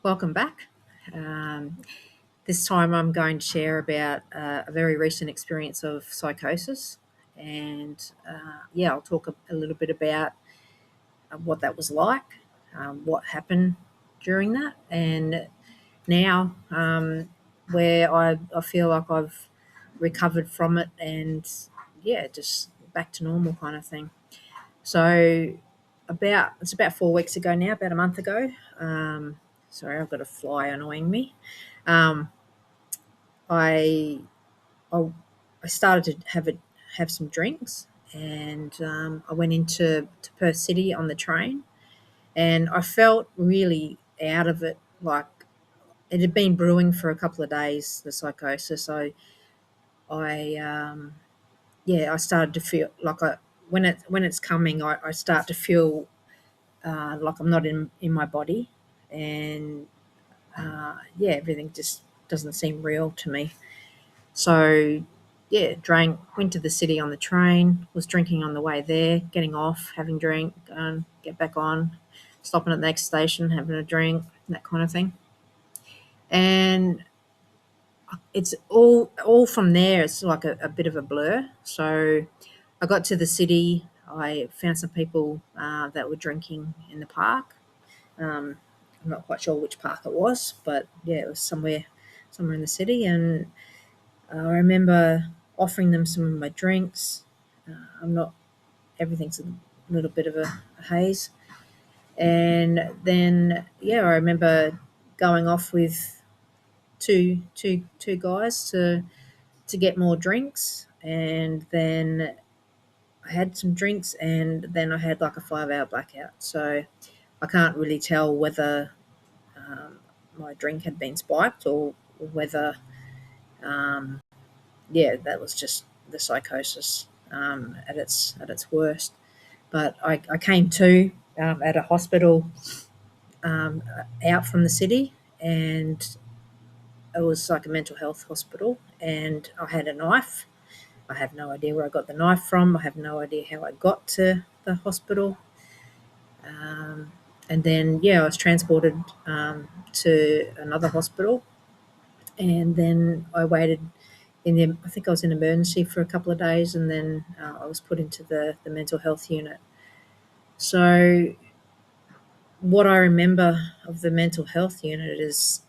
Welcome back. Um, this time I'm going to share about a very recent experience of psychosis. And I'll talk a little bit about what that was like, what happened during that, and now where I feel like I've recovered from it and, just back to normal kind of thing. So it's about 4 weeks ago now, about a month ago. Sorry, I've got a fly annoying me. Um, I, I I started to have some drinks, and I went into Perth City on the train, and I felt really out of it. Like it had been brewing for a couple of days, the psychosis. I I started to feel like when it's coming, I start to feel like I'm not in my body, and everything just doesn't seem real to me. So went to the city on the train, was drinking on the way there, getting off, having a drink, get back on, stopping at the next station, having a drink, that kind of thing. And it's all from there. It's like a bit of a blur. So I got to the city. I found some people that were drinking in the park. I'm not quite sure which park it was, but it was somewhere in the city. And I remember offering them some of my drinks. I'm not Everything's a little bit of a haze. And then I remember going off with two guys to get more drinks, and then I had some drinks, and then I had like a 5 hour blackout. So I can't really tell whether my drink had been spiked or whether that was just the psychosis at its worst. But I came to at a hospital um, out from the city, and it was like a mental health hospital, and I had a knife. I have no idea where I got the knife from. I have no idea how I got to the hospital. Um, and then, I was transported to another hospital, and then I waited I think I was in emergency for a couple of days, and then I was put into the mental health unit. So what I remember of the mental health unit is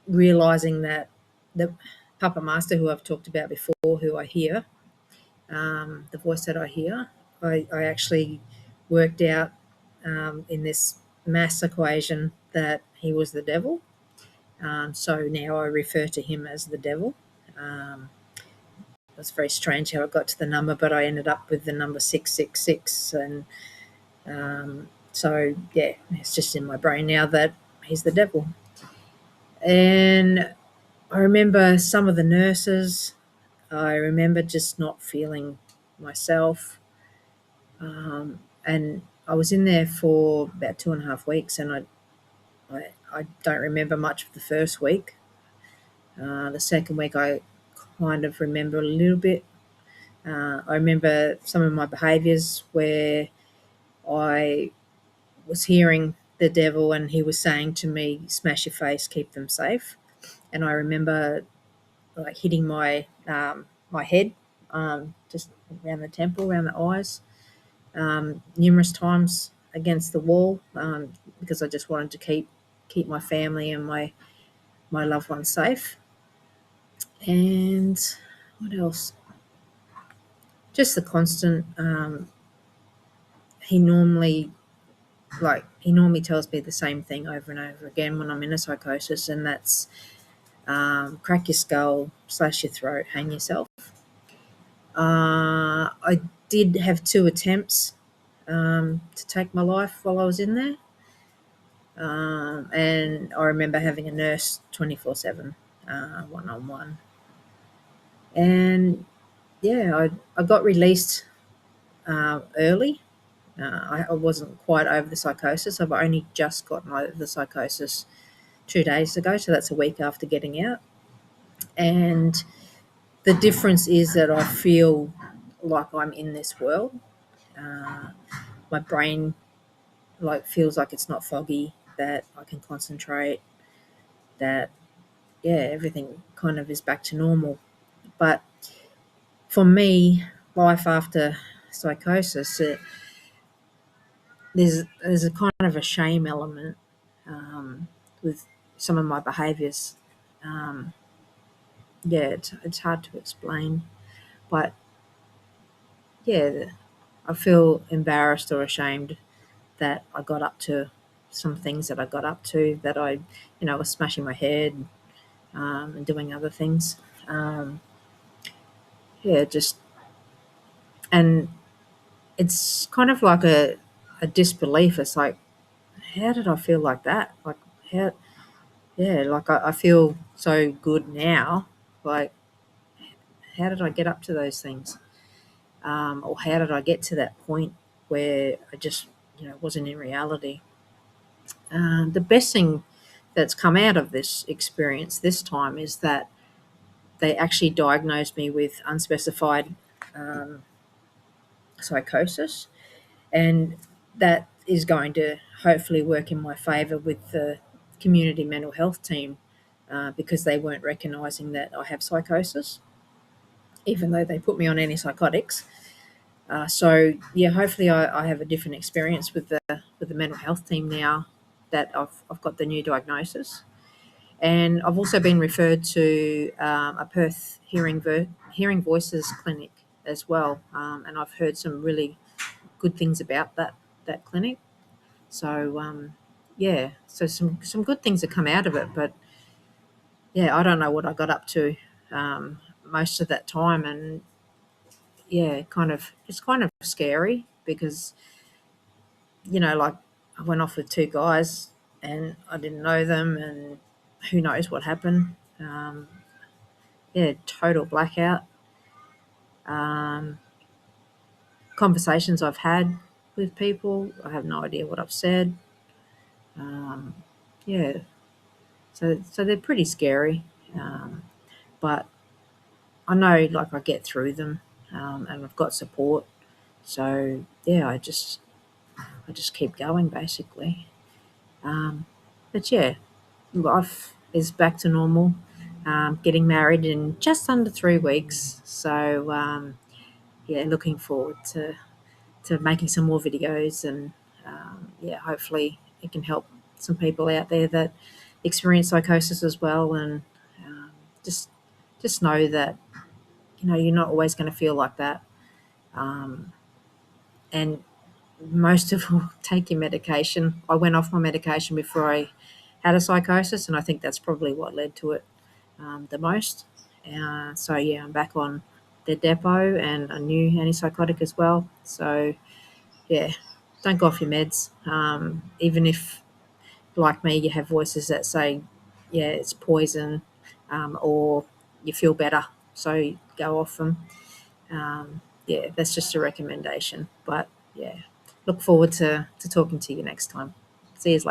realizing that the Papa Master, who I've talked about before, who I hear, the voice that I hear, I actually worked out in this mass equation that he was the devil. So now I refer to him as the devil. It was very strange how I got to the number, but I ended up with the number 666. And it's just in my brain now that he's the devil. And I remember some of the nurses. I remember just not feeling myself. And I was in there for about 2.5 weeks, and I don't remember much of the first week. The second week, I kind of remember a little bit. I remember some of my behaviours where I was hearing the devil, and he was saying to me, "Smash your face, keep them safe." And I remember like hitting my head, just around the temple, around the eyes, numerous times against the wall, because I just wanted to keep my family and my loved ones safe. And what else? Just the constant. He normally he normally tells me the same thing over and over again when I'm in a psychosis, and that's crack your skull, slash your throat, hang yourself. I did have 2 attempts to take my life while I was in there. And I remember having a nurse 24/7, one-on-one. And I got released early. I wasn't quite over the psychosis. I've only just gotten over the psychosis 2 days ago, so that's a week after getting out. And the difference is that I feel like I'm in this world. My brain like feels like it's not foggy, that I can concentrate, that yeah, everything kind of is back to normal. But for me, life after psychosis, there's a kind of a shame element with some of my behaviours. Um, yeah, it's hard to explain, but yeah, I feel embarrassed or ashamed that I got up to some things that I got up to, that I, was smashing my head and doing other things. Um, yeah, just, and it's kind of like a disbelief. It's like, how did I feel like that? Like, how, yeah, like I feel so good now. Like, how did I get up to those things? Or how did I get to that point where I just, wasn't in reality? The best thing that's come out of this experience this time is that they actually diagnosed me with unspecified um, psychosis, and that is going to hopefully work in my favour with the community mental health team, because they weren't recognising that I have psychosis, even though they put me on antipsychotics. So yeah, hopefully I have a different experience with the mental health team now that I've got the new diagnosis. And I've also been referred to a Perth hearing voices clinic as well, and I've heard some really good things about that clinic. So yeah, so some good things have come out of it, but yeah, I don't know what I got up to most of that time, and yeah, it's kind of scary because like I went off with two guys and I didn't know them, and who knows what happened. Yeah, total blackout. Um, Conversations I've had with people, I have no idea what I've said. Um, yeah, so they're pretty scary, um, but I know like I get through them, and I've got support. So yeah, I just keep going basically. But yeah, life is back to normal. Getting married in just under 3 weeks, so yeah, looking forward to making some more videos, and yeah, hopefully it can help some people out there that experience psychosis as well, and um, just just know that you're not always going to feel like that, um, and most of all, take your medication. I went off my medication before I had a psychosis, and I think that's probably what led to it the most. So yeah, I'm back on the depot and a new antipsychotic as well. So yeah, don't go off your meds. Even if, like me, you have voices that say, yeah, it's poison, or you feel better, so go off them. Yeah, that's just a recommendation. But yeah, look forward to talking to you next time. See you later.